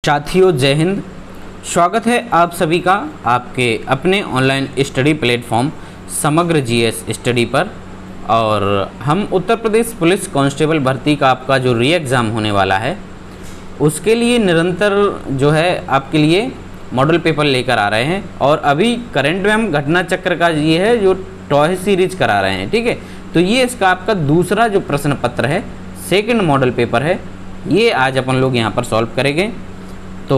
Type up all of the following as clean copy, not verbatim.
साथियों जय हिंद। स्वागत है आप सभी का आपके अपने ऑनलाइन स्टडी प्लेटफॉर्म समग्र जीएस स्टडी पर। और हम उत्तर प्रदेश पुलिस कांस्टेबल भर्ती का आपका जो री एग्ज़ाम होने वाला है उसके लिए निरंतर जो है आपके लिए मॉडल पेपर लेकर आ रहे हैं। और अभी करंट में हम घटना चक्र का ये है जो टॉय सीरीज करा रहे हैं, ठीक है। तो ये इसका आपका दूसरा जो प्रश्न पत्र है, सेकंड मॉडल पेपर है, ये आज अपन लोग यहाँ पर सॉल्व करेंगे। तो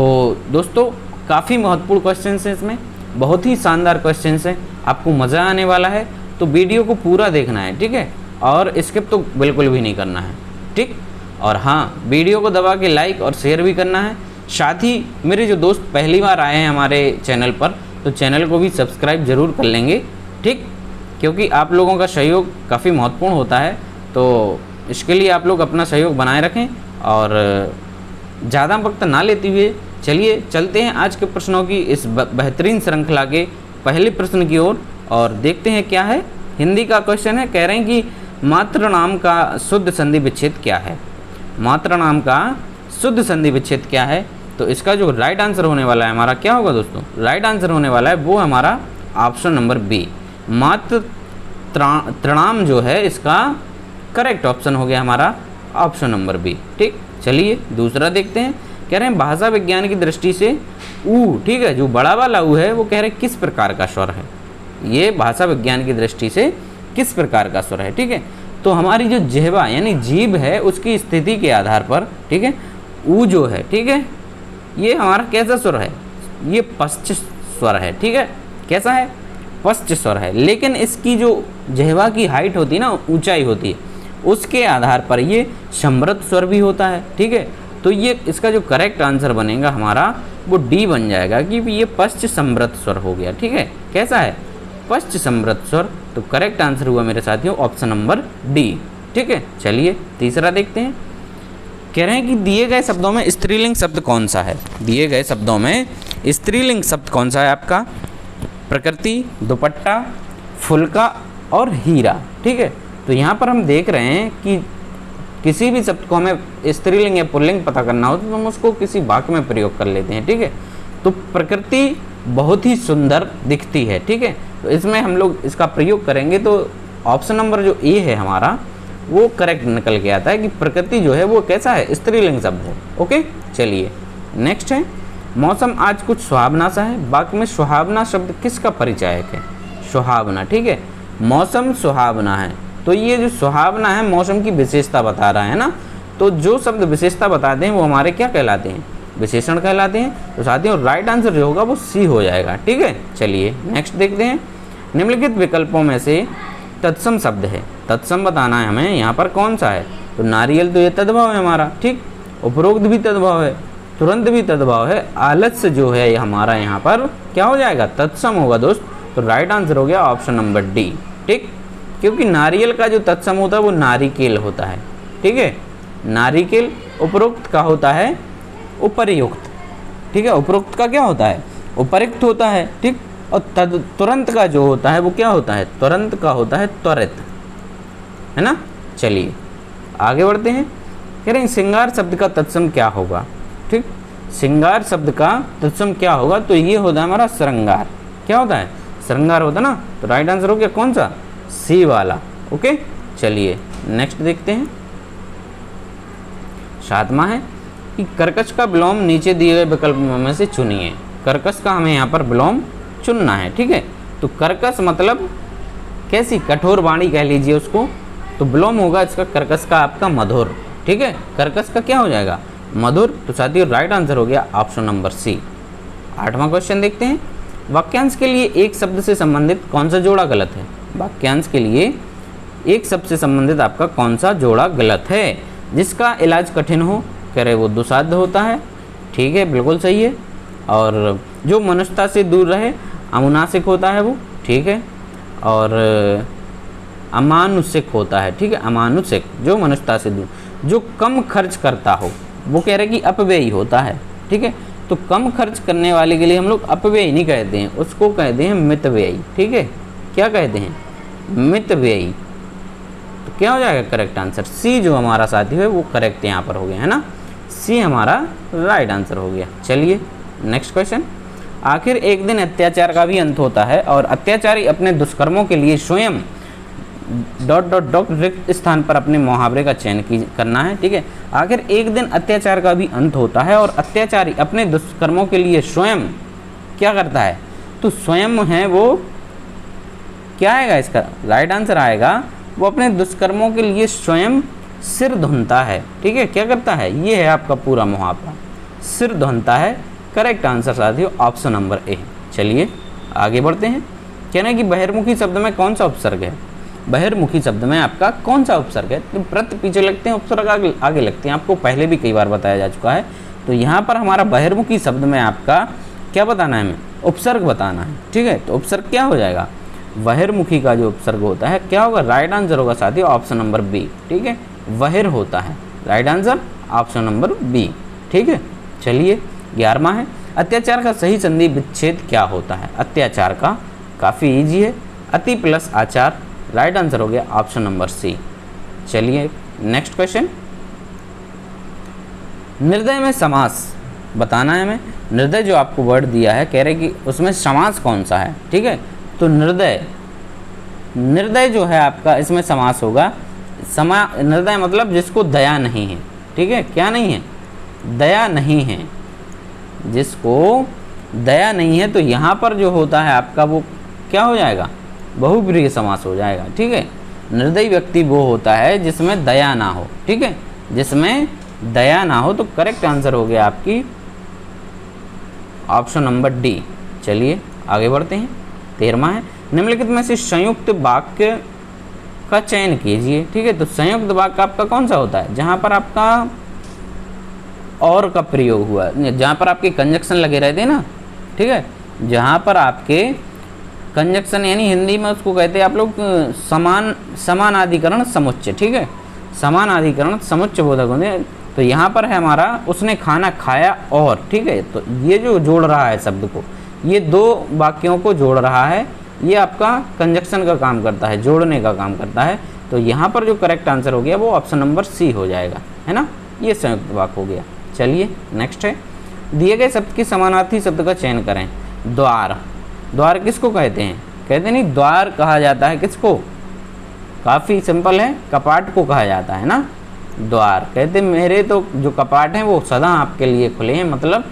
दोस्तों काफ़ी महत्वपूर्ण क्वेश्चंस हैं, इसमें बहुत ही शानदार क्वेश्चंस हैं, आपको मज़ा आने वाला है। तो वीडियो को पूरा देखना है, ठीक है, और स्किप तो बिल्कुल भी नहीं करना है, ठीक। और हाँ, वीडियो को दबा के लाइक और शेयर भी करना है। साथ ही मेरे जो दोस्त पहली बार आए हैं हमारे चैनल पर, तो चैनल को भी सब्सक्राइब ज़रूर कर लेंगे, ठीक, क्योंकि आप लोगों का सहयोग काफ़ी महत्वपूर्ण होता है। तो इसके लिए आप लोग अपना सहयोग बनाए रखें और ज़्यादा वक्त ना लेते हुए चलिए चलते हैं आज के प्रश्नों की इस बेहतरीन श्रृंखला के पहले प्रश्न की ओर और देखते हैं क्या है। हिंदी का क्वेश्चन है, कह रहे हैं कि मातृ नाम का शुद्ध संधि विच्छेद क्या है। मातृ नाम का शुद्ध संधि विच्छेद क्या है। तो इसका जो राइट आंसर होने वाला है हमारा क्या होगा दोस्तों, राइट आंसर होने वाला है वो हमारा ऑप्शन नंबर बी, मातृ तृणाम जो है इसका करेक्ट ऑप्शन हो गया हमारा ऑप्शन नंबर बी, ठीक। चलिए दूसरा देखते हैं। कह रहे हैं भाषा विज्ञान की दृष्टि से ऊ, ठीक है, जो बड़ा वाला ऊ है वो कह रहे हैं किस प्रकार का स्वर है। ये भाषा विज्ञान की दृष्टि से किस प्रकार का स्वर है, ठीक है। तो हमारी जो जिह्वा यानी जीभ है उसकी स्थिति के आधार पर, ठीक है, ऊ जो है, ठीक है, ये हमारा कैसा स्वर है, ये पश्च स्वर है, ठीक है। कैसा है, पश्च स्वर है। लेकिन इसकी जो जिह्वा की हाइट होती है ना, ऊंचाई होती है, उसके आधार पर ये समृद्ध स्वर भी होता है, ठीक है। तो ये इसका जो करेक्ट आंसर बनेगा हमारा वो डी बन जाएगा कि ये पश्च समृद्ध स्वर हो गया, ठीक है। कैसा है, पश्च समृद्ध स्वर। तो करेक्ट आंसर हुआ मेरे साथियों ऑप्शन नंबर डी, ठीक है। चलिए तीसरा देखते हैं। कह रहे हैं कि दिए गए शब्दों में स्त्रीलिंग शब्द कौन सा है। दिए गए शब्दों में स्त्रीलिंग शब्द कौन सा है आपका, प्रकृति, दुपट्टा, फुल्का और हीरा, ठीक है। तो यहाँ पर हम देख रहे हैं कि किसी भी शब्द को हमें स्त्रीलिंग या पुल्लिंग पता करना हो तो हम उसको किसी वाक्य में प्रयोग कर लेते हैं, ठीक है। तो प्रकृति बहुत ही सुंदर दिखती है, ठीक है, तो इसमें हम लोग इसका प्रयोग करेंगे तो ऑप्शन नंबर जो ए है हमारा वो करेक्ट निकल के आता है कि प्रकृति जो है वो कैसा है, स्त्रीलिंग शब्द है, ओके। चलिए नेक्स्ट है, मौसम आज कुछ सुहावना सा है। वाक्य में सुहावना शब्द किसका परिचायक है। सुहावना, ठीक है, मौसम सुहावना है। तो ये जो सुहावना है मौसम की विशेषता बता रहा है ना, तो जो शब्द विशेषता बताते हैं वो हमारे क्या कहलाते हैं, विशेषण कहलाते हैं। तो साथियों राइट आंसर जो होगा वो सी हो जाएगा, ठीक है। चलिए नेक्स्ट देखते हैं। निम्नलिखित विकल्पों में से तत्सम शब्द है, तत्सम बताना है हमें, यहाँ पर कौन सा है। तो नारियल तो ये तद्भाव है हमारा, ठीक, उपरोक्त भी तद्भाव है, तुरंत भी तद्भाव है, आलस्य जो है ये हमारा यहाँ पर क्या हो जाएगा, तत्सम होगा दोस्त। तो राइट आंसर हो गया ऑप्शन नंबर डी, ठीक, क्योंकि नारियल का जो तत्सम होता है वो नारिकेल होता है, ठीक है। नारिकेल उपरोक्त का होता है उपर्युक्त, ठीक है, उपरोक्त का क्या होता है, उपर्युक्त होता है, ठीक। और तुरंत का जो होता है वो क्या होता है, तुरंत का होता है त्वरित, है ना। चलिए आगे बढ़ते हैं। कह रहे हैं श्रृंगार शब्द का तत्सम क्या होगा, ठीक, श्रृंगार शब्द का तत्सम क्या होगा। तो ये होता है हमारा श्रृंगार, क्या होता है, श्रृंगार होता है ना। तो राइट आंसर हो गया कौन सा, सी वाला, ओके। चलिए नेक्स्ट देखते हैं। सातवां है कि कर्कश का विलोम नीचे दिए गए विकल्पों में से चुनिए। कर्कश का हमें यहाँ पर विलोम चुनना है, ठीक है। तो कर्कश मतलब कैसी, कठोर वाणी कह लीजिए उसको। तो विलोम होगा इसका कर्कश का आपका मधुर, ठीक है, कर्कश का क्या हो जाएगा, मधुर। तो साथियों राइट आंसर हो गया ऑप्शन नंबर सी। आठवां क्वेश्चन देखते हैं। वाक्यांश के लिए एक शब्द से संबंधित कौन सा जोड़ा गलत है। वाक्यांश के लिए एक शब्द से संबंधित आपका कौन सा जोड़ा गलत है। जिसका इलाज कठिन हो, कह रहे वो दुसाध्य होता है, ठीक है, बिल्कुल सही है। और जो मनुष्यता से दूर रहे अमुनासिक होता है वो, ठीक है। और अमानुषिक होता है, ठीक है, अमानुषिक जो मनुष्यता से दूर। जो कम खर्च करता हो वो कह रहे कि अपव्ययी होता है, ठीक है। तो कम खर्च करने वाले के लिए हम लोग अपव्ययी नहीं कहते हैं, उसको कहते हैं मितव्ययी, ठीक है। क्या कहते हैं, मितव्ययी। तो क्या हो जाएगा करेक्ट आंसर, सी जो हमारा साथी है वो करेक्ट यहाँ पर हो गया, है ना। सी हमारा राइट आंसर हो गया। चलिए नेक्स्ट क्वेश्चन। आखिर एक दिन अत्याचार का भी अंत होता है और अत्याचारी अपने दुष्कर्मों के लिए स्वयं ... रिक्त स्थान पर अपने मुहावरे का चयन करना है। ठीक है, आखिर एक दिन अत्याचार का भी अंत होता है और अत्याचारी अपने दुष्कर्मों के लिए स्वयं क्या करता है, तो स्वयं है वो क्या आएगा, इसका राइट आंसर आएगा वो अपने दुष्कर्मों के लिए स्वयं सिर धुनता है। ठीक है, क्या करता है, ये है आपका पूरा मुहावरा, सिर धुनता है। करेक्ट आंसर साथियों ऑप्शन नंबर ए। चलिए आगे बढ़ते हैं। कहना है कि बहिर्मुखी शब्द में कौन सा उपसर्ग है, बहिर्मुखी शब्द में आपका कौन सा उपसर्ग है, तो प्रत पीछे लगते हैं, उपसर्ग आगे लगते हैं, आपको पहले भी कई बार बताया जा चुका है। तो यहाँ पर हमारा बहिर्मुखी शब्द में आपका क्या बताना है, हमें उपसर्ग बताना है। ठीक है, तो उपसर्ग क्या हो जाएगा, बहिर्मुखी का जो उपसर्ग होता है क्या होगा, राइट आंसर होगा साथियों ऑप्शन नंबर बी। ठीक है, बहिर होता है, right answer option number B. ठीक है, चलिए 11वां है, अत्याचार का सही संधि विच्छेद क्या होता है। अत्याचार का काफ़ी इजी है, अति प्लस आचार, राइट आंसर हो गया ऑप्शन नंबर सी। चलिए नेक्स्ट क्वेश्चन। निर्दय में समास बताना है हमें। निर्दय जो आपको वर्ड दिया है, कह रहे कि उसमें समास कौन सा है। ठीक है, तो निर्दय, निर्दय जो है आपका इसमें समास होगा। निर्दय मतलब जिसको दया नहीं है। ठीक है, क्या नहीं है, दया नहीं है, जिसको दया नहीं है, तो यहाँ पर जो होता है आपका वो क्या हो जाएगा, बहुब्रीहि समास हो जाएगा। ठीक है, निर्दयी व्यक्ति वो होता है जिसमें दया ना हो। ठीक है, जिसमें दया ना हो, तो करेक्ट आंसर हो गया आपकी ऑप्शन नंबर डी। चलिए आगे बढ़ते हैं। 13वां है, निम्नलिखित में से संयुक्त वाक्य का चयन कीजिए। ठीक है, तो संयुक्त वाक्य आपका कौन सा होता है, जहाँ पर आपका और का प्रयोग हुआ, जहाँ पर आपके कंजक्शन लगे रहते हैं ना। ठीक है, जहाँ पर आपके कंजक्शन, यानी हिंदी में उसको कहते हैं आप लोग समानाधिकरण समुच्चय। ठीक है, समानाधिकरण समुच्चय बोधक होते हैं। तो यहाँ पर है हमारा उसने खाना खाया और। ठीक है, तो ये जो जोड़ रहा है शब्द को, ये दो वाक्यों को जोड़ रहा है, ये आपका कंजक्शन का काम करता है, जोड़ने का काम करता है। तो यहाँ पर जो करेक्ट आंसर हो गया वो ऑप्शन नंबर सी हो जाएगा, है ना, ये संयुक्त वाक्य हो गया। चलिए नेक्स्ट है, दिए गए शब्द के समानार्थी शब्द का चयन करें। द्वार, द्वार किसको कहते हैं, कहते नहीं, द्वार कहा जाता है किसको, काफ़ी सिंपल है, कपाट को कहा जाता है ना। द्वार कहते मेरे तो जो कपाट हैं वो सदा आपके लिए खुले हैं, मतलब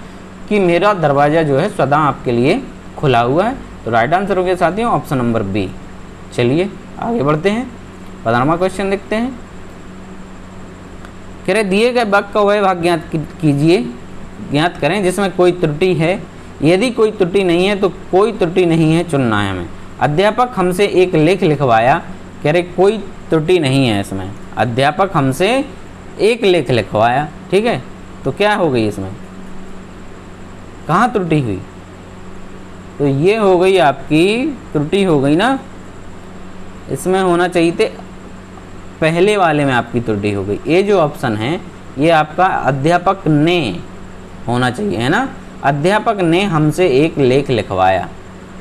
कि मेरा दरवाज़ा जो है सदा आपके लिए खुला हुआ है। तो राइट आंसर हो गया साथियों ऑप्शन नंबर बी। चलिए आगे बढ़ते हैं। 15वां क्वेश्चन देखते हैं। कह रहे दिए गए वाक्य का वह भाग ज्ञात कीजिए, ज्ञात करें जिसमें कोई त्रुटि है। यदि कोई त्रुटि नहीं है तो कोई त्रुटि नहीं है चुनना है हमें। अध्यापक हमसे एक लेख लिखवाया, कह रहे कोई त्रुटि नहीं है इसमें। अध्यापक हमसे एक लेख लिखवाया। ठीक है, तो क्या हो गई इसमें, कहाँ त्रुटि हुई, तो ये हो गई आपकी त्रुटि हो गई ना, इसमें होना चाहिए थे, पहले वाले में आपकी त्रुटि हो गई। ये जो ऑप्शन है ये आपका अध्यापक ने होना चाहिए, है ना। अध्यापक ने हमसे एक लेख लिखवाया,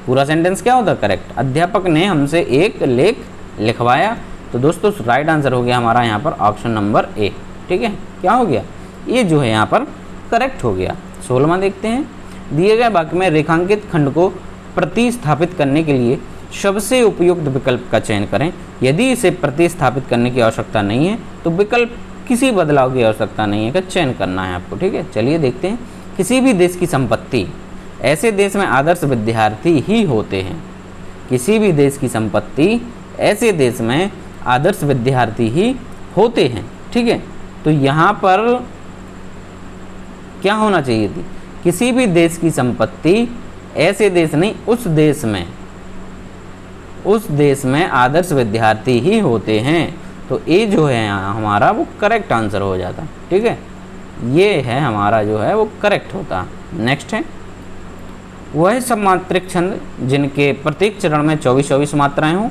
पूरा सेंटेंस क्या होता करेक्ट, अध्यापक ने हमसे एक लेख लिखवाया। तो दोस्तों राइट आंसर हो गया हमारा यहाँ पर ऑप्शन नंबर ए। ठीक है, क्या हो गया, ये जो है यहाँ पर करेक्ट हो गया। 16वां देखते हैं। दिए गए वाक्य में रेखांकित खंड को प्रतिस्थापित करने के लिए सबसे उपयुक्त विकल्प का चयन करें। यदि इसे प्रतिस्थापित करने की आवश्यकता नहीं है तो विकल्प किसी बदलाव की आवश्यकता नहीं है का चयन करना है आपको। ठीक है, चलिए देखते हैं। किसी भी देश की संपत्ति, ऐसे देश में आदर्श विद्यार्थी ही होते हैं। किसी भी देश की संपत्ति, ऐसे देश में आदर्श विद्यार्थी ही होते हैं। ठीक है, तो यहाँ पर क्या होना चाहिए थी, किसी भी देश की संपत्ति, ऐसे देश नहीं, उस देश में आदर्श विद्यार्थी ही होते हैं। तो ये जो है हमारा वो करेक्ट आंसर हो जाता। ठीक है, ये है हमारा जो है वो करेक्ट होता। नेक्स्ट है, वह सब मात्रिक छंद जिनके प्रत्येक चरण में 24-24 मात्राएं हों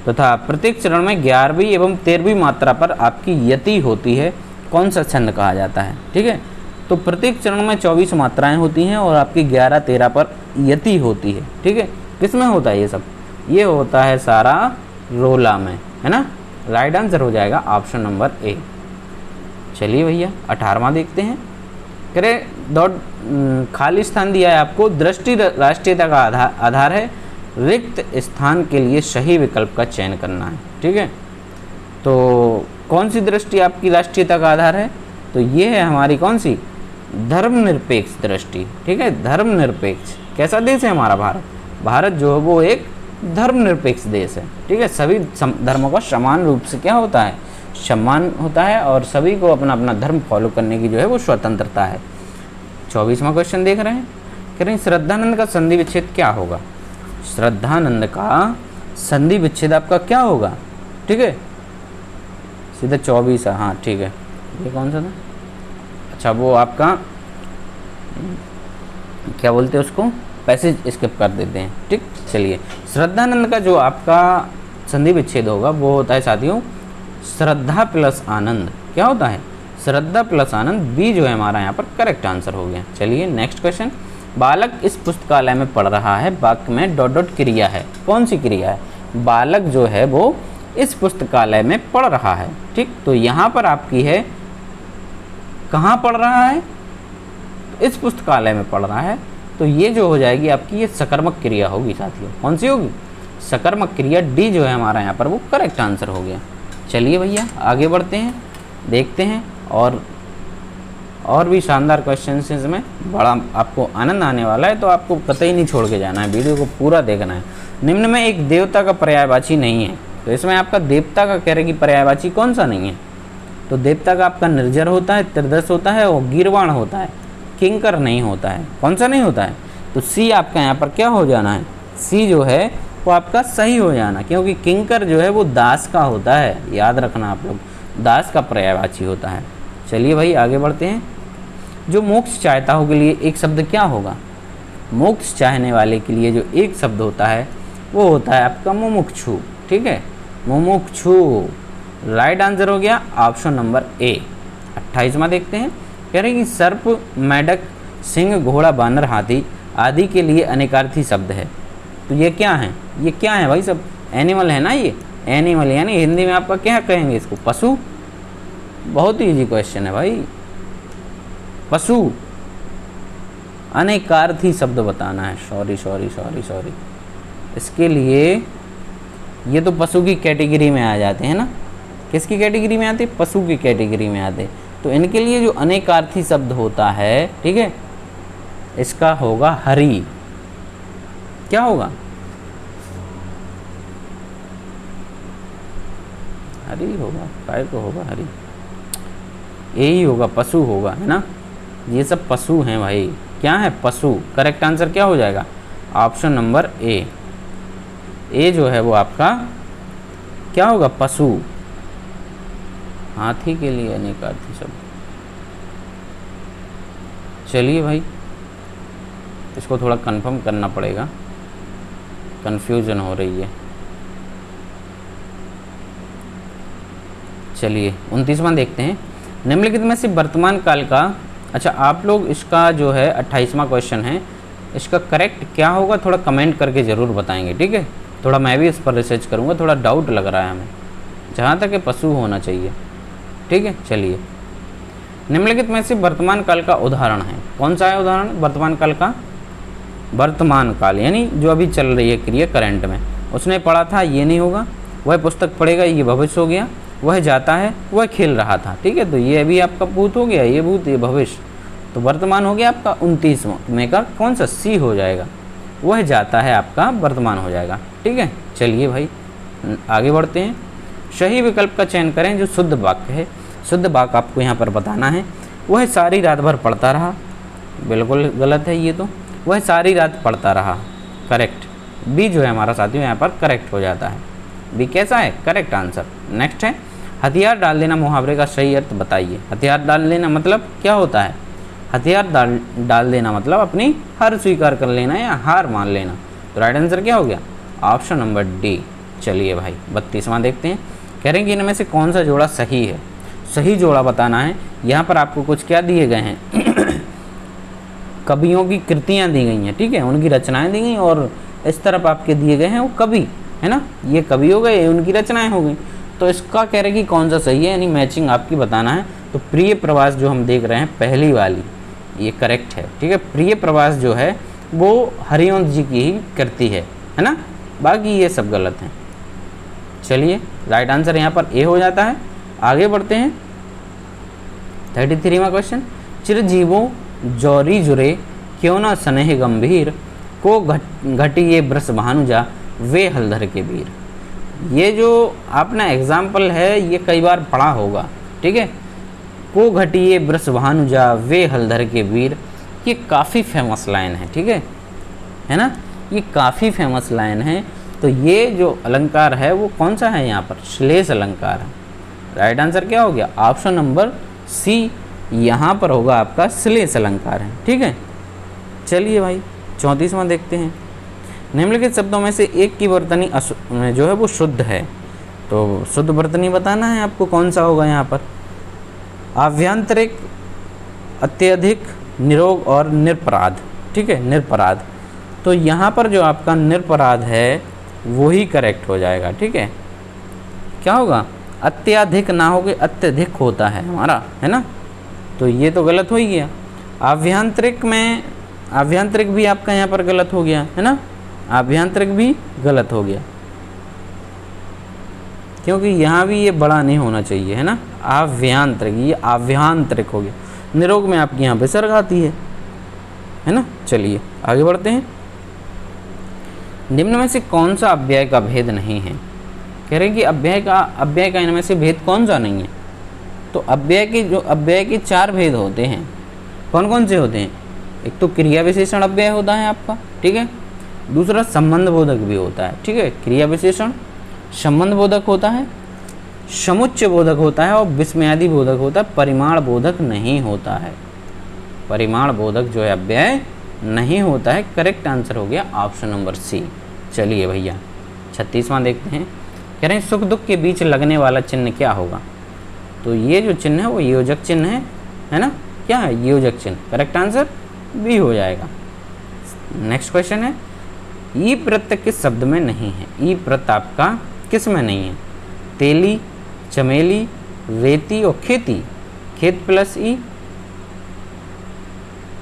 तथा प्रत्येक चरण में 11वीं एवं 13वीं मात्रा पर आपकी यति होती है, कौन सा छंद कहा जाता है। ठीक है, तो प्रत्येक चरण में 24 मात्राएं होती हैं और आपकी 11-13 पर यति होती है। ठीक है, किस में होता है ये सब, ये होता है सारा रोला में, है ना। राइट आंसर हो जाएगा ऑप्शन नंबर ए। चलिए भैया 18वां देखते हैं। कह रहे डॉट खाली स्थान दिया है आपको, दृष्टि राष्ट्रीयता का आधार है, रिक्त स्थान के लिए सही विकल्प का चयन करना है। ठीक है, तो कौन सी दृष्टि आपकी राष्ट्रीयता का आधार है? तो ये है हमारी कौन सी? धर्मनिरपेक्ष दृष्टि। ठीक है, धर्मनिरपेक्ष। कैसा देश है हमारा भारत? भारत जो है वो एक धर्मनिरपेक्ष देश है। ठीक है, सभी धर्मों का समान रूप से क्या होता है? सम्मान होता है, और सभी को अपना अपना धर्म फॉलो करने की जो है वो स्वतंत्रता है। 24वां क्वेश्चन देख रहे हैं, कह रहे हैं श्रद्धानंद का संधि विच्छेद क्या होगा? श्रद्धानंद का संधि विच्छेद आपका क्या होगा? ठीक है, सीधा 24 है। हाँ ठीक है, ये कौन सा था? अच्छा, वो आपका क्या बोलते हैं उसको, पैसेज स्किप कर देते हैं। ठीक, चलिए, श्रद्धानंद का जो आपका संधि विच्छेद होगा वो होता है साथियों श्रद्धा प्लस आनंद। क्या होता है? श्रद्धा प्लस आनंद। बी जो है हमारा यहाँ पर करेक्ट आंसर हो गया। चलिए नेक्स्ट क्वेश्चन, बालक इस पुस्तकालय में पढ़ रहा है, वाक्य में डॉट डॉट क्रिया है। कौन सी क्रिया है? बालक जो है वो इस पुस्तकालय में पढ़ रहा है। ठीक, तो यहाँ पर आपकी है कहाँ पढ़ रहा है? इस पुस्तकालय में पढ़ रहा है, तो ये जो हो जाएगी आपकी ये सकर्मक क्रिया होगी साथियों। कौन सी होगी? सकर्मक क्रिया। डी जो है हमारा यहाँ पर वो करेक्ट आंसर हो गया। चलिए भैया आगे बढ़ते हैं, देखते हैं और भी शानदार क्वेश्चन से इसमें बड़ा आपको आनंद आने वाला है, तो आपको कतई नहीं छोड़ के जाना है, वीडियो को पूरा देखना है। निम्न में एक देवता का पर्यायवाची नहीं है, तो इसमें आपका देवता का कह रहे कि पर्यायवाची कौन सा नहीं है? तो देवता का आपका निर्जर होता है, त्रिदश होता है और गीर्वाण होता है, किंकर नहीं होता है। कौन सा नहीं होता है? तो सी आपका यहाँ पर क्या हो जाना है? सी जो है वो आपका सही हो जाना, क्योंकि किंकर जो है वो दास का होता है, याद रखना आप लोग, दास का पर्यायवाची होता है। चलिए भाई आगे बढ़ते हैं। जो मोक्ष चाहता हो के लिए एक शब्द क्या होगा? मोक्ष चाहने वाले के लिए जो एक शब्द होता है वो होता है आपका मुमुक्षु। ठीक है, मुमुक्षु राइट आंसर हो गया ऑप्शन नंबर ए। 28वां देखते हैं, कह रहे कि सर्प, मेढक, सिंह, घोड़ा, बानर, हाथी आदि के लिए अनेकार्थी शब्द है। तो ये क्या है? ये क्या है भाई? सब एनिमल है ना, ये एनिमल यानी हिंदी में आपका क्या कहेंगे इसको? पशु। बहुत ही इजी क्वेश्चन है भाई, पशु। अनेकार्थी शब्द बताना है। सॉरी, इसके लिए ये तो पशु की कैटेगरी में आ जाते हैं ना। किसकी कैटेगरी में आते? पशु की कैटेगरी में आते। तो इनके लिए जो अनेकार्थी शब्द होता है, ठीक है, इसका होगा हरि। क्या होगा? हरि होगा। काय को होगा हरि? यही होगा, पशु होगा, है ना। ये सब पशु हैं भाई। क्या है? पशु। करेक्ट आंसर क्या हो जाएगा? ऑप्शन नंबर ए। ए जो है वो आपका क्या होगा? पशु। हाथी के लिए अनेकार्थी शब्द। चलिए भाई इसको थोड़ा कंफर्म करना पड़ेगा, कंफ्यूजन हो रही है। चलिए 29वां देखते हैं। निम्नलिखित में से वर्तमान काल का, अच्छा आप लोग इसका जो है 28वां क्वेश्चन है, इसका करेक्ट क्या होगा थोड़ा कमेंट करके ज़रूर बताएंगे। ठीक है, थोड़ा मैं भी इस पर रिसर्च करूँगा, थोड़ा डाउट लग रहा है हमें, जहाँ तक पशु होना चाहिए। ठीक है, चलिए निम्नलिखित में से वर्तमान काल का उदाहरण है। कौन सा है उदाहरण वर्तमान काल का? वर्तमान काल यानी जो अभी चल रही है क्रिया करंट में। उसने पढ़ा था, ये नहीं होगा। वह पुस्तक पढ़ेगा, ये भविष्य हो गया। वह जाता है, वह खेल रहा था। ठीक है, तो ये अभी आपका भूत हो गया, ये भूत, ये भविष्य। तो वर्तमान हो गया आपका 29वां में का कौन सा? सी हो जाएगा। वह जाता है आपका वर्तमान हो जाएगा। ठीक है, चलिए भाई आगे बढ़ते हैं। सही विकल्प का चयन करें जो शुद्ध वाक्य है। शुद्ध वाक्य आपको यहाँ पर बताना है। वह सारी रात भर पढ़ता रहा, बिल्कुल गलत है ये तो। वह सारी रात पढ़ता रहा, करेक्ट। बी जो है हमारा साथियों यहाँ पर करेक्ट हो जाता है। बी कैसा है? Correct answer. नेक्स्ट है, हथियार डाल देना मुहावरे का सही अर्थ बताइए। हथियार डाल देना मतलब क्या होता है? हथियार डाल देना मतलब अपनी हार स्वीकार कर लेना या हार मान लेना। तो राइट आंसर क्या हो गया? Option number D. चलिए भाई 32वां देखते हैं। कह रहे हैं कि इनमें से कौन सा जोड़ा सही है? सही जोड़ा बताना है। यहाँ पर आपको कुछ क्या दिए गए हैं कवियों की कृतियाँ दी गई हैं। ठीक है, उनकी रचनाएं दी गई, और इस तरफ आपके दिए गए हैं वो कवि, है ना। ये कवि हो गए, उनकी रचनाएं हो गई। तो इसका कह रहे कि कौन सा सही है, यानी मैचिंग आपकी बताना है। तो प्रिय प्रवास जो हम देख रहे हैं, पहली वाली ये करेक्ट है, ठीक है। प्रिय प्रवास जो है वो हरिवंश जी की ही करती है ना, बाकी ये सब गलत हैं। चलिए राइट आंसर यहाँ पर ए हो जाता है। आगे बढ़ते हैं 33वां क्वेश्चन, चिरजीवों जौरी जुरे क्यों न स्नेह गंभीर को घटी ये ब्रस भानुजा वे हलधर के वीर। ये जो आपने एग्जाम्पल है ये कई बार पढ़ा होगा, ठीक है। को घटी ये ब्रस भानुजा वे हलधर के वीर, ये काफ़ी फेमस लाइन है, ठीक है ना, ये काफ़ी फेमस लाइन है। तो ये जो अलंकार है वो कौन सा है यहाँ पर, श्लेष अलंकार है। राइट आंसर क्या हो गया, ऑप्शन नंबर सी यहाँ पर होगा आपका श्लेष अलंकार है, ठीक है। चलिए भाई 34वां देखते हैं, निम्नलिखित शब्दों में से एक की वर्तनी जो है वो शुद्ध है, तो शुद्ध वर्तनी बताना है आपको, कौन सा होगा यहाँ पर, आभ्यंतरिक, अत्यधिक, निरोग और निरपराध, ठीक है, निरपराध। तो यहाँ पर जो आपका निरपराध है वही करेक्ट हो जाएगा, ठीक है। क्या होगा, अत्यधिक ना हो के अत्यधिक होता है हमारा, है ना, तो ये तो गलत हो ही गया। आभ्यंतरिक में, आभ्यंतरिक भी आपका यहाँ पर गलत हो गया, है ना, आभ्यंतरिक भी गलत हो गया, क्योंकि यहाँ भी ये बड़ा नहीं होना चाहिए, है ना, आभ्यंतरिक, ये आभ्यंतरिक हो गया। निरोग में आपकी यहाँ पे सर्ग आती है ना। चलिए आगे बढ़ते हैं, निम्न में से कौन सा अव्यय का भेद नहीं है। कह रहे हैं कि अव्यय का इनमें से भेद कौन सा नहीं है। तो अव्यय के 4 भेद होते हैं, कौन कौन से होते हैं, एक तो क्रिया विशेषण अव्यय होता है आपका, ठीक है, दूसरा संबंध बोधक भी होता है, ठीक है, क्रिया विशेषण संबंध बोधक होता है, समुच्चय बोधक होता है और विस्मयादि बोधक होता है, परिमाण बोधक नहीं होता है। परिमाण बोधक जो है अव्यय नहीं होता है। करेक्ट आंसर हो गया ऑप्शन नंबर सी। चलिए भैया 36वां देखते हैं, कह रहे हैं सुख दुख के बीच लगने वाला चिन्ह क्या होगा। तो ये जो चिन्ह है वो योजक चिन्ह है ना, क्या है, योजक चिन्ह। करेक्ट आंसर बी हो जाएगा। नेक्स्ट क्वेश्चन है, ई प्रत्यय किस शब्द में नहीं है। ई प्रत्यय आपका किस में नहीं है, तेली, चमेली, रेती और खेती। खेत प्लस ई,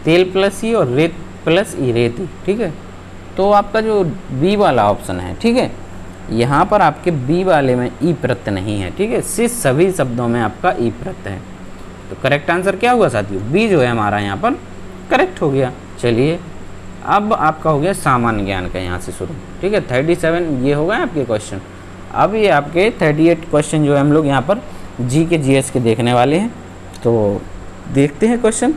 तेल प्लस ई और रेत प्लस ई, रेती, ठीक है। तो आपका जो बी वाला ऑप्शन है, ठीक है, यहाँ पर आपके बी वाले में ई प्रत्यय नहीं है, ठीक है, शेष सभी शब्दों में आपका ई प्रत्यय है। तो करेक्ट आंसर क्या हुआ साथियों, बी जो है हमारा यहाँ पर करेक्ट हो गया। चलिए अब आपका हो गया सामान्य ज्ञान का यहाँ से शुरू, ठीक है। 37 ये हो गए आपके क्वेश्चन। अब ये आपके 38 क्वेश्चन जो है हम लोग यहाँ पर जी के जीएस के देखने वाले हैं। तो देखते हैं क्वेश्चन,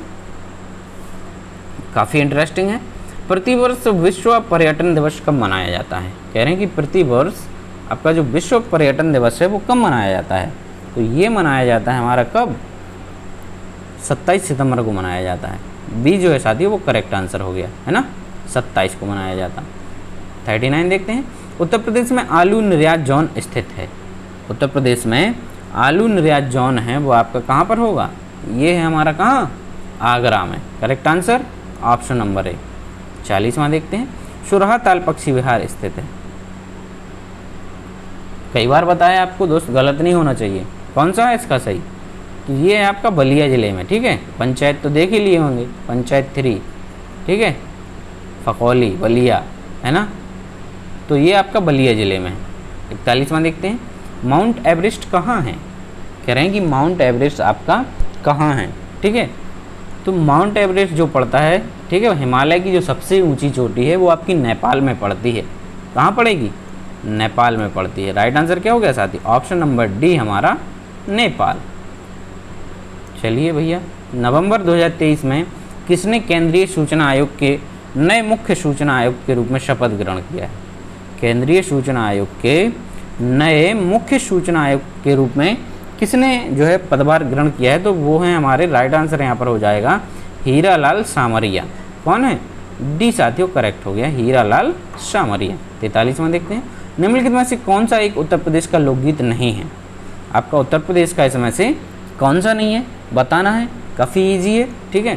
काफ़ी इंटरेस्टिंग है। प्रतिवर्ष विश्व पर्यटन दिवस कब मनाया जाता है। कह रहे हैं कि प्रतिवर्ष आपका जो विश्व पर्यटन दिवस है वो कब मनाया जाता है। तो ये मनाया जाता है हमारा कब, 27 सितंबर को मनाया जाता है। बी जो है साथियों वो करेक्ट आंसर हो गया, है ना, 27 को मनाया जाता है। 39 देखते हैं, उत्तर प्रदेश में आलू निर्यात जोन स्थित है। उत्तर प्रदेश में आलू निर्यात जोन है वो आपका कहाँ पर होगा, ये है हमारा कहाँ, आगरा में। Correct answer option number A. 40वां देखते हैं, सुरहा ताल पक्षी विहार स्थित है। कई बार बताया आपको दोस्त, गलत नहीं होना चाहिए। कौन सा है इसका सही, तो ये है आपका बलिया ज़िले में, ठीक है। पंचायत तो देख ही लिए होंगे, पंचायत 3, ठीक है, फकौली बलिया, है ना, तो ये आपका बलिया ज़िले में है। 41वां देखते हैं, माउंट एवरेस्ट कहाँ है। कह रहे हैं कि माउंट एवरेस्ट आपका कहाँ है, ठीक है। तो माउंट एवरेस्ट जो पड़ता है, ठीक है, हिमालय की जो सबसे ऊंची चोटी है वो आपकी नेपाल में पड़ती है। कहाँ पड़ेगी, नेपाल में पड़ती है। राइट आंसर क्या हो गया साथी, ऑप्शन नंबर डी हमारा नेपाल। चलिए भैया, नवंबर 2023 में किसने केंद्रीय सूचना आयोग के नए मुख्य सूचना आयुक्त के रूप में शपथ ग्रहण किया है। केंद्रीय सूचना आयोग के नए मुख्य सूचना आयुक्त के रूप में किसने जो है पदभार ग्रहण किया है, तो वो है हमारे, राइट आंसर यहाँ पर हो जाएगा हीरालाल सामरिया। कौन है, डी साथियों करेक्ट हो गया, हीरालाल सामरिया। 43वां देखते हैं, निम्नलिखित में से कौन सा एक उत्तर प्रदेश का लोकगीत नहीं है। आपका उत्तर प्रदेश का इसमें से कौन सा नहीं है बताना है, काफ़ी ईजी है, ठीक है।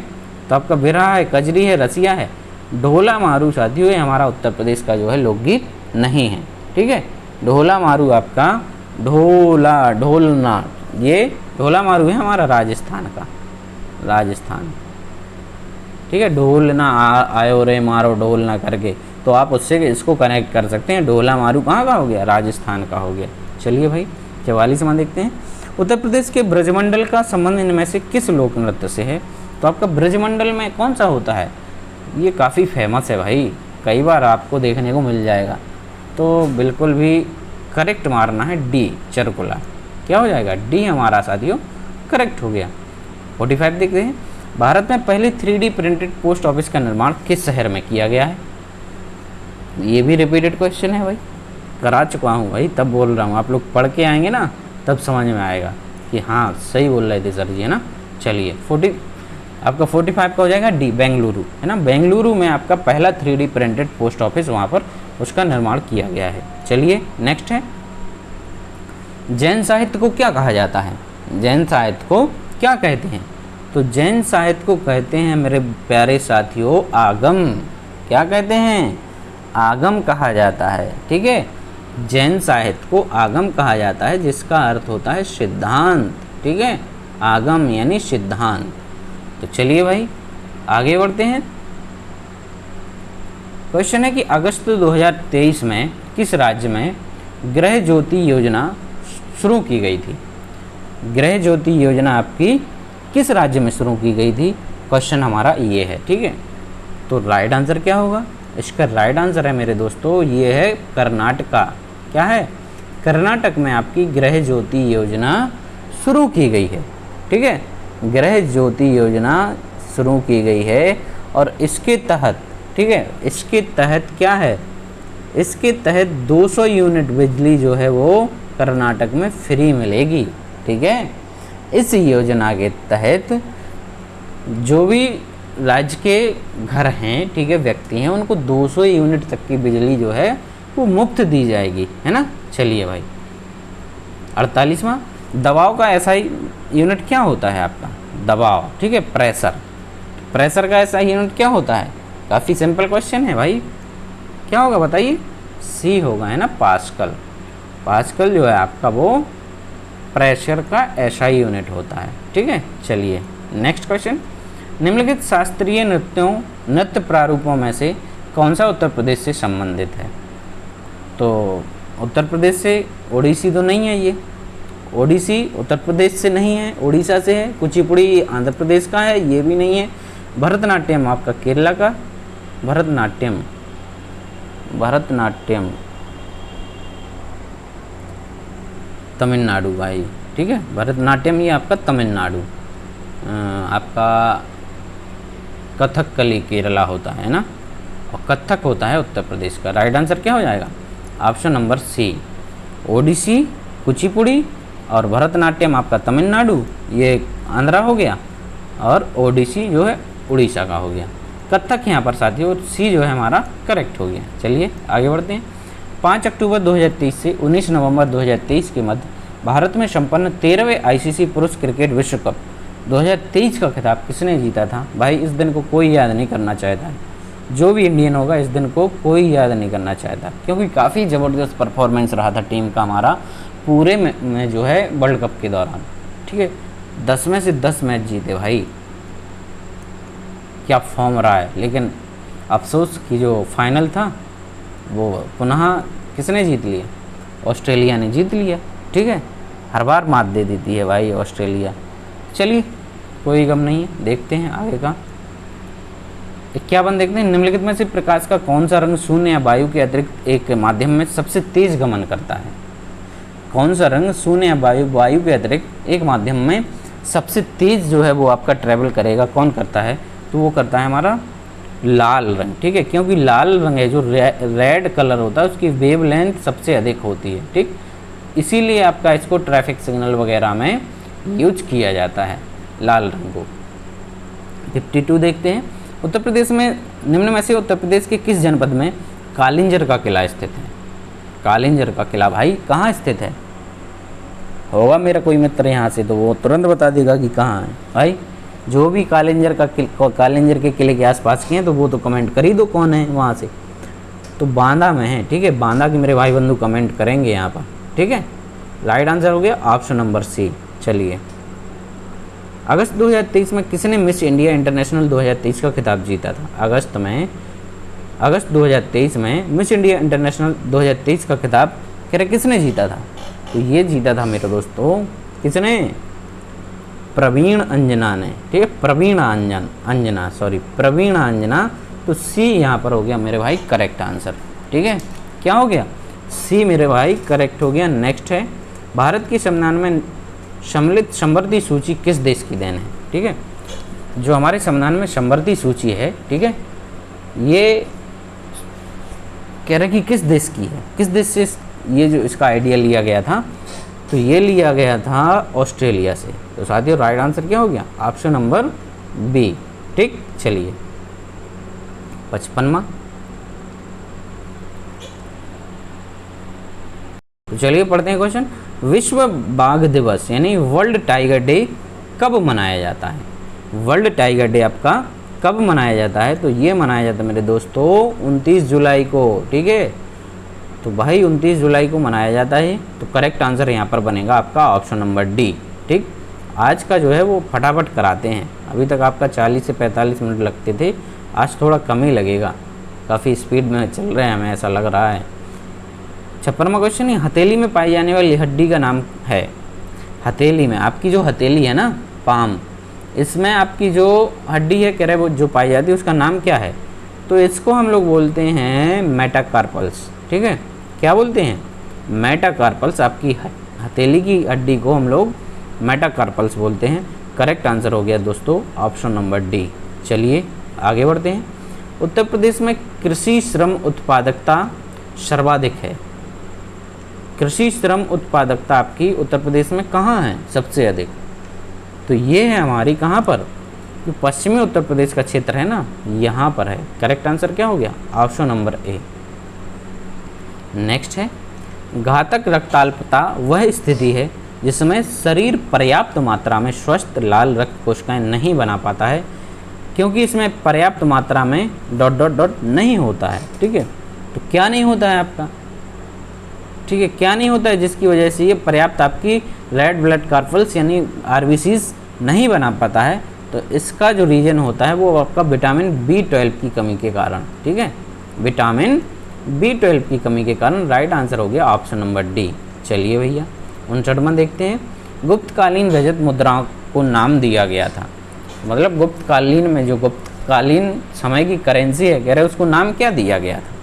तो आपका बिरहा है, कजरी है, रसिया है, ढोला मारू साथियों ये हमारा उत्तर प्रदेश का जो है लोकगीत नहीं है, ठीक है। ढोला मारू आपका ढोलना, ये ढोला मारू है हमारा राजस्थान का, राजस्थान। ठीक है, ढोल ना आयो रे मारो ढोल ना करके, तो आप उससे इसको कनेक्ट कर सकते हैं। ढोला मारू कहाँ का हो गया, राजस्थान का हो गया। चलिए भाई 44वां देखते हैं। उत्तर प्रदेश के ब्रजमंडल का संबंध इनमें से किस लोक नृत्य से है? तो आपका ब्रजमंडल में कौन सा होता है? ये काफ़ी फेमस है भाई, कई बार आपको देखने को मिल जाएगा। तो बिल्कुल भी करेक्ट मारना है डी, चरकुला। क्या हो जाएगा, डी हमारा साथियों करेक्ट हो गया। 45 देखते हैं। भारत में पहले 3D प्रिंटेड पोस्ट ऑफिस का निर्माण किस शहर में किया गया है? ये भी रिपीटेड क्वेश्चन है भाई, करा चुका हूँ भाई, तब बोल रहा हूँ। आप लोग पढ़ के आएंगे ना तब समझ में आएगा कि हाँ सही बोल रहे थे सर जी, है ना। चलिए 40 आपका 45 का हो जाएगा डी, बेंगलुरु, है ना। बेंगलुरु में आपका पहला 3D प्रिंटेड पोस्ट ऑफिस वहाँ पर उसका निर्माण किया गया है। चलिए नेक्स्ट है, जैन साहित्य को क्या कहा जाता है? जैन साहित्य को क्या कहते हैं? तो जैन साहित्य को कहते हैं मेरे प्यारे साथियों आगम। क्या कहते हैं? आगम कहा जाता है, ठीक है। जैन साहित्य को आगम कहा जाता है, जिसका अर्थ होता है सिद्धांत, ठीक है। आगम यानी सिद्धांत। तो चलिए भाई आगे बढ़ते हैं। क्वेश्चन है कि अगस्त 2023 में किस राज्य में गृह ज्योति योजना शुरू की गई थी? गृह ज्योति योजना आपकी किस राज्य में शुरू की गई थी? क्वेश्चन हमारा ये है, ठीक है। तो राइट आंसर क्या होगा? इसका राइट आंसर है मेरे दोस्तों, ये है कर्नाटका। क्या है? कर्नाटक में आपकी गृह ज्योति योजना शुरू की गई है, ठीक है। गृह ज्योति योजना शुरू की गई है और इसके तहत, ठीक है, इसके तहत क्या है, इसके तहत 200 यूनिट बिजली जो है वो कर्नाटक में फ्री मिलेगी, ठीक है। इस योजना के तहत जो भी राज्य के घर हैं, ठीक है, व्यक्ति हैं, उनको 200 यूनिट तक की बिजली जो है वो मुफ्त दी जाएगी, है ना। चलिए भाई 48वां, दबाव का एसआई यूनिट क्या होता है आपका? दबाव, ठीक है, प्रेशर। प्रेशर का एसआई यूनिट क्या होता है? काफ़ी सिंपल क्वेश्चन है भाई, क्या होगा बताइए? सी होगा, है ना, पास्कल। पास्कल जो है आपका वो प्रेशर का एसआई यूनिट होता है, ठीक है। चलिए नेक्स्ट क्वेश्चन, निम्नलिखित शास्त्रीय नृत्य प्रारूपों में से कौन सा उत्तर प्रदेश से संबंधित है? तो उत्तर प्रदेश से ओडिसी तो नहीं है, ये ओडिसी उत्तर प्रदेश से नहीं है, उड़ीसा से है। कुचिपुड़ी आंध्र प्रदेश का है, ये भी नहीं है। भरतनाट्यम आपका केरला का, भरतनाट्यम तमिलनाडु भाई, ठीक है। भरतनाट्यम ये आपका तमिलनाडु, आपका कथकली केरला होता है ना, और कथक होता है उत्तर प्रदेश का। राइट आंसर क्या हो जाएगा? Option number C, Odissi, Kuchipudi और भरतनाट्यम आपका तमिलनाडु, ये आंध्रा हो गया, और ओडिसी जो है उड़ीसा का हो गया। कथक यहाँ पर साथियों, और सी जो है हमारा करेक्ट हो गया। चलिए आगे बढ़ते हैं। 5 अक्टूबर 2023 से 19 नवंबर 2023 के मध्य भारत में संपन्न 13वें आईसीसी पुरुष क्रिकेट विश्व कप 2023 का खिताब किसने जीता था? भाई इस दिन को कोई याद नहीं करना चाहता है, जो भी इंडियन होगा इस दिन को कोई याद नहीं करना चाहता, क्योंकि काफ़ी ज़बरदस्त परफॉर्मेंस रहा था टीम का हमारा पूरे में जो है वर्ल्ड कप के दौरान, ठीक है। 10 में से 10 मैच जीते भाई, क्या फॉर्म रहा है। लेकिन अफसोस कि जो फाइनल था वो पुनः किसने जीत लिया? ऑस्ट्रेलिया ने जीत लिया, ठीक है। हर बार मात दे देती है भाई ऑस्ट्रेलिया। चलिए कोई गम नहीं है, देखते हैं आगे का। 51 देखते हैं, निम्नलिखित में से प्रकाश का कौन सा रंग शून्य या वायु के अतिरिक्त एक माध्यम में सबसे तेज गमन करता है? कौन सा रंग शून्य या वायु के अतिरिक्त एक माध्यम में सबसे तेज जो है वो आपका ट्रैवल करेगा? कौन करता है? तो वो करता है हमारा लाल रंग, ठीक है। क्योंकि लाल रंग है जो रेड कलर होता है, उसकी वेव लेंथ सबसे अधिक होती है, ठीक। इसीलिए आपका इसको ट्रैफिक सिग्नल वगैरह में यूज किया जाता है लाल रंग को। 52 देखते हैं, उत्तर प्रदेश में निम्न में से उत्तर प्रदेश के किस जनपद में कालिंजर का किला स्थित है? कालिंजर का किला भाई कहाँ स्थित है? होगा मेरा कोई मित्र यहाँ से तो वो तुरंत बता देगा कि कहाँ है। भाई जो भी कालिंजर के किले के आसपास के हैं तो वो तो कमेंट कर ही दो कौन है वहाँ से। तो बांदा में है, ठीक है। बांदा के मेरे भाई बंधु कमेंट करेंगे यहाँ पर, ठीक है। राइट आंसर हो गया ऑप्शन नंबर सी। चलिए अगस्त 2023 में किसने मिस इंडिया इंटरनेशनल 2023 का खिताब जीता था? अगस्त 2023 में मिस इंडिया इंटरनेशनल 2023 का खिताब कह रहे किसने जीता था? तो ये जीता था मेरे दोस्तों, किसने? प्रवीण अंजना ने। ठीक है, प्रवीण अंजना। तो सी यहाँ पर हो गया मेरे भाई करेक्ट आंसर। ठीक है, क्या हो गया? सी मेरे भाई करेक्ट हो गया। नेक्स्ट है, भारत की संविधान में सम्मिलित समवर्ती सूची किस देश की देन है? ठीक है, जो हमारे संविधान में समवर्ती सूची है, ठीक है, ये कह रहे कि किस देश की है, किस देश से ये जो इसका आइडिया लिया गया था? तो ये लिया गया था ऑस्ट्रेलिया से। तो साथियों राइट आंसर क्या हो गया? Option number B. ठीक, चलिए 55वां। तो चलिए पढ़ते हैं क्वेश्चन। विश्व बाघ दिवस यानी वर्ल्ड टाइगर डे कब मनाया जाता है? वर्ल्ड टाइगर डे आपका कब मनाया जाता है? तो ये मनाया जाता है मेरे दोस्तों 29 जुलाई को। ठीक है, तो भाई 29 जुलाई को मनाया जाता है। तो करेक्ट आंसर यहाँ पर बनेगा आपका ऑप्शन नंबर डी। ठीक, आज का जो है वो फटाफट कराते हैं। अभी तक आपका 40 से 45 मिनट लगते थे, आज थोड़ा कम ही लगेगा। काफ़ी स्पीड में चल रहे हैं, हमें ऐसा लग रहा है। 56वां क्वेश्चन है, हथेली में पाई जाने वाली हड्डी का नाम है? हथेली में आपकी जो हथेली है ना, पाम, इसमें आपकी जो हड्डी है कह रहे वो जो पाई जाती है उसका नाम क्या है? तो इसको हम लोग बोलते हैं मेटाकार्पल्स। ठीक है, क्या बोलते हैं? मेटाकार्पल्स। आपकी हथेली की हड्डी को हम लोग मेटाकार्पल्स बोलते हैं। करेक्ट आंसर हो गया दोस्तों ऑप्शन नंबर डी। चलिए आगे बढ़ते हैं। उत्तर प्रदेश में कृषि श्रम उत्पादकता सर्वाधिक है। कृषि श्रम उत्पादकता आपकी उत्तर प्रदेश में कहाँ है सबसे अधिक? तो ये है हमारी कहाँ पर? जो पश्चिमी उत्तर प्रदेश का क्षेत्र है ना, यहाँ पर है। करेक्ट आंसर क्या हो गया? ऑप्शन नंबर ए। नेक्स्ट है, घातक रक्ताल्पता वह स्थिति है जिसमें शरीर पर्याप्त मात्रा में स्वस्थ लाल रक्त कोशिकाएं नहीं बना पाता है, क्योंकि इसमें पर्याप्त मात्रा में ... नहीं होता है। ठीक है, तो क्या नहीं होता है आपका? ठीक है, क्या नहीं होता है जिसकी वजह से ये पर्याप्त आपकी रेड ब्लड कार्पल्स यानी आरबीसीज नहीं बना पाता है? तो इसका जो रीजन होता है वो आपका विटामिन B12 की कमी के कारण। ठीक है, विटामिन B12 की कमी के कारण। राइट आंसर हो गया ऑप्शन नंबर डी। चलिए भैया 59वां देखते हैं। गुप्तकालीन रजत मुद्राओं को नाम दिया गया था, मतलब गुप्तकालीन में जो गुप्तकालीन समय की करेंसी है कह रहे उसको नाम क्या दिया गया था?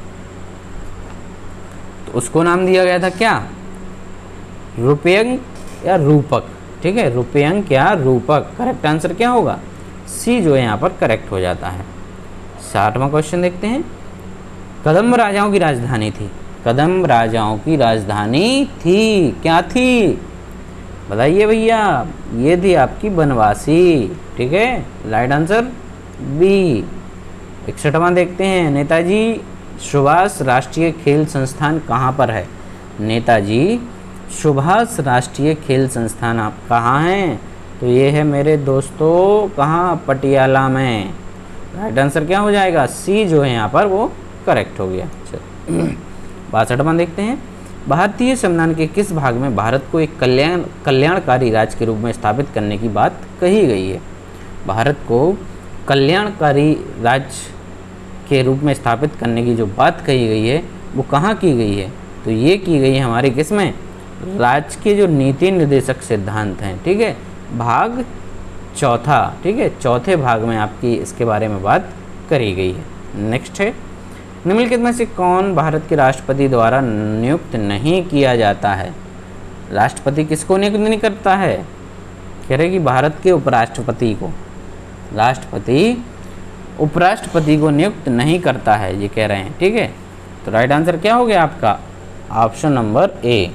तो उसको नाम दिया गया था क्या? रुपयंक या रूपक। ठीक है, रुपयंक या रूपक। करेक्ट आंसर क्या होगा? सी जो है यहाँ पर करेक्ट हो जाता है। 60वां क्वेश्चन देखते हैं। कदम्ब राजाओं की राजधानी थी। कदम्ब राजाओं की राजधानी थी, क्या थी? बताइए भैया। ये थी आपकी बनवासी। ठीक है, राइट आंसर बी। 61वां देखते हैं। नेताजी सुभाष राष्ट्रीय खेल संस्थान कहाँ पर है? नेताजी सुभाष राष्ट्रीय खेल संस्थान आप कहाँ हैं? तो ये है मेरे दोस्तों कहाँ? पटियाला में। राइट आंसर क्या हो जाएगा? सी जो है यहाँ पर वो करेक्ट हो गया। चलो 62वां देखते हैं। भारतीय संविधान के किस भाग में भारत को एक कल्याणकारी राज्य के रूप में स्थापित करने की बात कही गई है? भारत को कल्याणकारी राज्य के रूप में स्थापित करने की जो बात कही गई है वो कहाँ की गई है? तो ये की गई है हमारे किस में? राज्य के जो नीति निर्देशक सिद्धांत हैं। ठीक है, भाग चौथा। ठीक है, चौथे भाग में आपकी इसके बारे में बात करी गई है। नेक्स्ट है, निम्नलिखित में से कौन भारत के राष्ट्रपति द्वारा नियुक्त नहीं किया जाता है? राष्ट्रपति किसको नियुक्त नहीं करता है? कह रहे कि भारत के उपराष्ट्रपति को। राष्ट्रपति उपराष्ट्रपति को नियुक्त नहीं करता है, ये कह रहे हैं। ठीक है, तो राइट आंसर क्या हो गया आपका? ऑप्शन नंबर ए।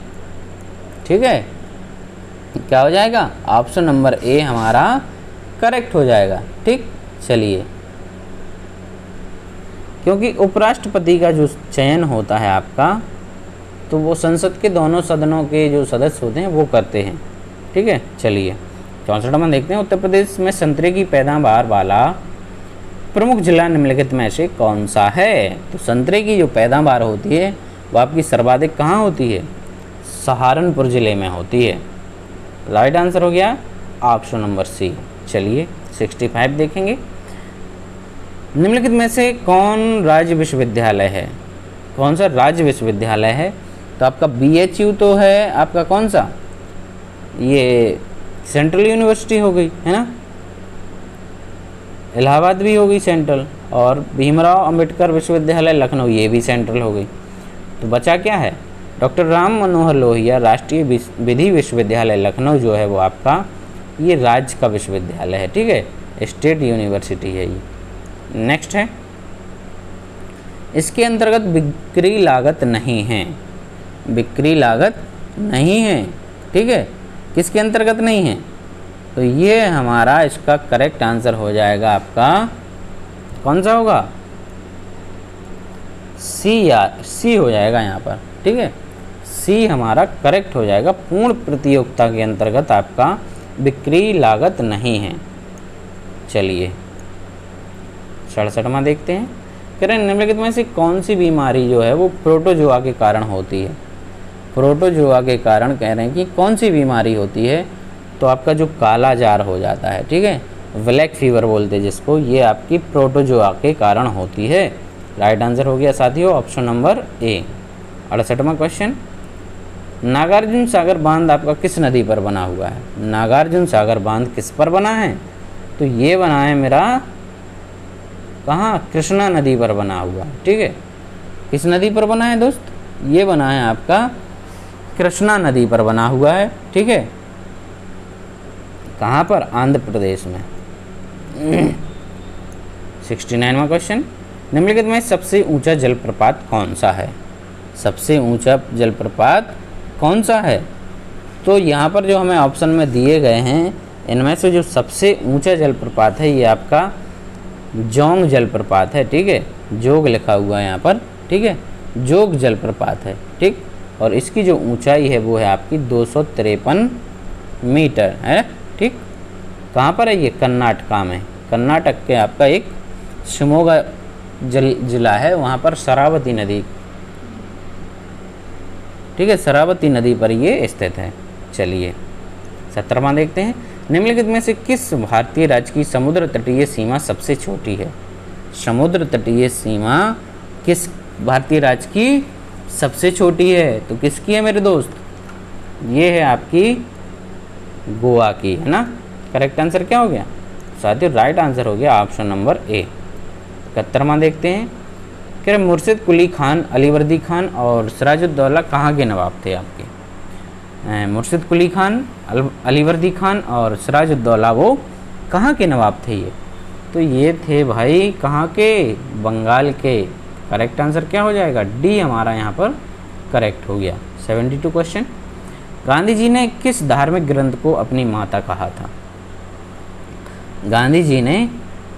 ठीक है, क्या हो जाएगा? ऑप्शन नंबर ए हमारा करेक्ट हो जाएगा। ठीक, चलिए, क्योंकि उपराष्ट्रपति का जो चयन होता है आपका, तो वो संसद के दोनों सदनों के जो सदस्य होते हैं वो करते हैं। ठीक है, चलिए 64वां देखते हैं। उत्तर प्रदेश में संतरे की पैदावार वाला प्रमुख जिला निम्नलिखित में से कौन सा है? तो संतरे की जो पैदावार होती है वो आपकी सर्वाधिक कहाँ होती है? सहारनपुर जिले में होती है। राइट आंसर हो गया ऑप्शन नंबर सी। चलिए 65 देखेंगे। निम्नलिखित में से कौन राज्य विश्वविद्यालय है? कौन सा राज्य विश्वविद्यालय है? तो आपका BHU तो है आपका कौन सा, ये सेंट्रल यूनिवर्सिटी हो गई है ना, इलाहाबाद भी हो गई सेंट्रल, और भीमराव अंबेडकर विश्वविद्यालय लखनऊ ये भी सेंट्रल हो गई। तो बचा क्या है? डॉक्टर राम मनोहर लोहिया राष्ट्रीय विधि विश्वविद्यालय लखनऊ जो है वो आपका ये राज्य का विश्वविद्यालय है, ठीक है, स्टेट यूनिवर्सिटी है ये। नेक्स्ट है, इसके अंतर्गत बिक्री लागत नहीं है, बिक्री लागत नहीं है, ठीक है, किसके अंतर्गत नहीं है? तो ये हमारा इसका करेक्ट आंसर हो जाएगा आपका कौन सा होगा? सी हो जाएगा यहाँ पर, ठीक है, सी हमारा करेक्ट हो जाएगा। पूर्ण प्रतियोगिता के अंतर्गत आपका बिक्री लागत नहीं है। चलिए 67वां देखते हैं। कह रहे हैं निम्नलिखित में से कौन सी बीमारी जो है वो प्रोटोजोआ के कारण होती है? प्रोटोजोआ के कारण कह रहे हैं कि कौन सी बीमारी होती है? तो आपका जो काला जार हो जाता है, ठीक है, ब्लैक फीवर बोलते हैं जिसको, ये आपकी प्रोटोजोआ के कारण होती है। राइट आंसर हो गया साथियों ऑप्शन नंबर ए। 68वां क्वेश्चन, नागार्जुन सागर बांध आपका किस नदी पर बना हुआ है? नागार्जुन सागर बांध किस पर बना है? तो ये बना है मेरा कहाँ? कृष्णा नदी पर बना हुआ है, ठीक है। किस नदी पर बना है दोस्त? ये बना है आपका कृष्णा नदी पर बना हुआ है, ठीक है। कहाँ पर? आंध्र प्रदेश में। 69वां क्वेश्चन, निम्नलिखित में सबसे ऊंचा जलप्रपात कौन सा है? सबसे ऊंचा जलप्रपात कौन सा है? तो यहाँ पर जो हमें ऑप्शन में दिए गए हैं इनमें से जो सबसे ऊंचा जलप्रपात है ये आपका जोंग जलप्रपात है, ठीक है, जोग लिखा हुआ है यहाँ पर, ठीक है, जोग जलप्रपात है, ठीक। और इसकी जो ऊंचाई है वो है आपकी 253 मीटर है, ठीक। कहाँ पर है ये? कर्नाटका में। कर्नाटक के आपका एक शिमोगा जिला है, वहाँ पर शरावती नदी, ठीक है, शरावती नदी पर ये स्थित है। चलिए 70वां देखते हैं। निम्नलिखित में से किस भारतीय राज्य की समुद्र तटीय सीमा सबसे छोटी है? समुद्र तटीय सीमा किस भारतीय राज्य की सबसे छोटी है? तो किसकी है मेरे दोस्त? ये है आपकी गोवा की, है ना। करेक्ट आंसर क्या हो गया साथियों? राइट आंसर हो गया ऑप्शन नंबर ए। 71वां देखते हैं। कह रहे मुर्शिद कुली खान, अलीवर्दी खान और सिराजुद्दौला कहाँ के नवाब थे आपके? मुर्शिद कुली खान, अलीवर्दी खान और सिराजुद्दौला वो कहाँ के नवाब थे ये? तो ये थे भाई कहाँ के? बंगाल के। करेक्ट आंसर क्या हो जाएगा? डी हमारा यहाँ पर करेक्ट हो गया। 72 क्वेश्चन, गांधी जी ने किस धार्मिक ग्रंथ को अपनी माता कहा था? गांधी जी ने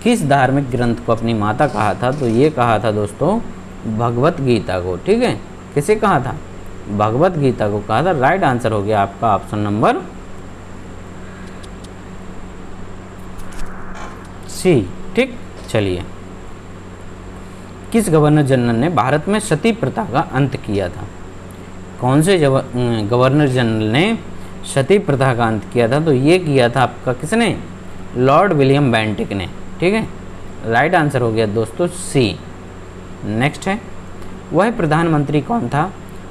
किस धार्मिक ग्रंथ को अपनी माता कहा था? तो ये कहा था दोस्तों भगवत गीता को, ठीक है। किसे कहा था? भगवत गीता को कहा था। राइट आंसर हो गया आपका ऑप्शन नंबर सी, ठीक। चलिए, किस गवर्नर जनरल ने भारत में सती प्रथा का अंत किया था? कौन से गवर्नर जनरल ने सती प्रथा का अंत किया था? तो ये किया था आपका किसने? लॉर्ड विलियम बेंटिक ने, ठीक है। राइट आंसर हो गया दोस्तों सी। नेक्स्ट है, वह प्रधानमंत्री कौन था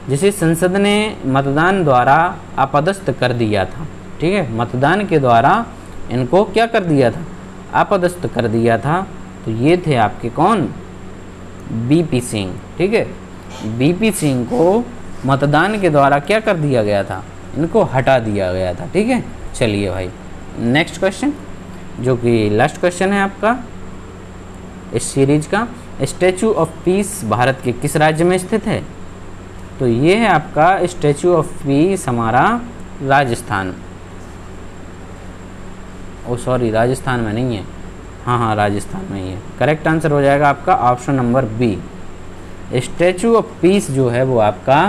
जिसे संसद ने मतदान द्वारा अपदस्थ कर दिया था? ठीक है, मतदान के द्वारा इनको क्या कर दिया था? अपदस्थ कर दिया था। तो ये थे आपके कौन? बीपी सिंह, ठीक है। बीपी सिंह को मतदान के द्वारा क्या कर दिया गया था? इनको हटा दिया गया था, ठीक है। चलिए भाई नेक्स्ट क्वेश्चन, जो कि लास्ट क्वेश्चन है आपका इस सीरीज का। स्टैचू ऑफ पीस भारत के किस राज्य में स्थित है? तो ये है आपका स्टैचू ऑफ पीस हमारा राजस्थान, ओ सॉरी राजस्थान में नहीं है, हाँ राजस्थान में ही है। करेक्ट आंसर हो जाएगा आपका option number B. Statue of peace जो है वो आपका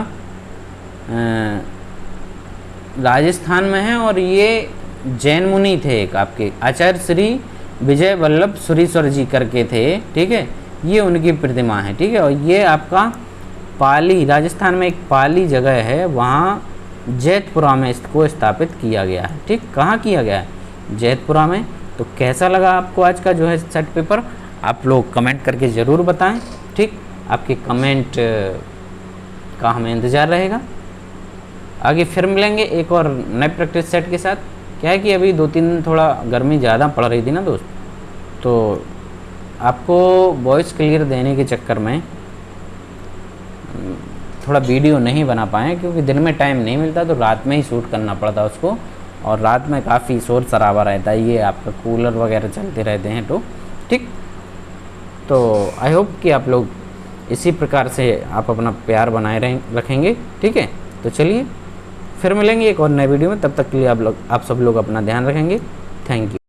राजस्थान में है, और ये जैन मुनि थे एक आपके आचार्य श्री विजय वल्लभ सुरीश्वर जी करके थे, ठीक है। ये उनकी प्रतिमा है, ठीक है। और ये आपका पाली, राजस्थान में एक पाली जगह है, वहाँ जैतपुरा में इसको स्थापित किया गया है, ठीक। कहाँ किया गया है? जैतपुरा में। तो कैसा लगा आपको आज का जो है सेट पेपर, आप लोग कमेंट करके ज़रूर बताएं। ठीक, आपके कमेंट का हमें इंतज़ार रहेगा। आगे फिर मिलेंगे एक और नए प्रैक्टिस सेट के साथ। क्या है कि अभी 2-3 दिन थोड़ा गर्मी ज़्यादा पड़ रही थी ना दोस्त, तो आपको वॉइस क्लियर देने के चक्कर में थोड़ा वीडियो नहीं बना पाए, क्योंकि दिन में टाइम नहीं मिलता, तो रात में ही शूट करना पड़ता उसको, और रात में काफ़ी शोर शराबा रहता है, ये आपका कूलर वगैरह चलते रहते हैं। तो ठीक, तो आई होप कि आप लोग इसी प्रकार से आप अपना प्यार बनाए रखेंगे। ठीक है, तो चलिए फिर मिलेंगे एक और नए वीडियो में। तब तक के लिए आप सब लोग अपना ध्यान रखेंगे। Thank you.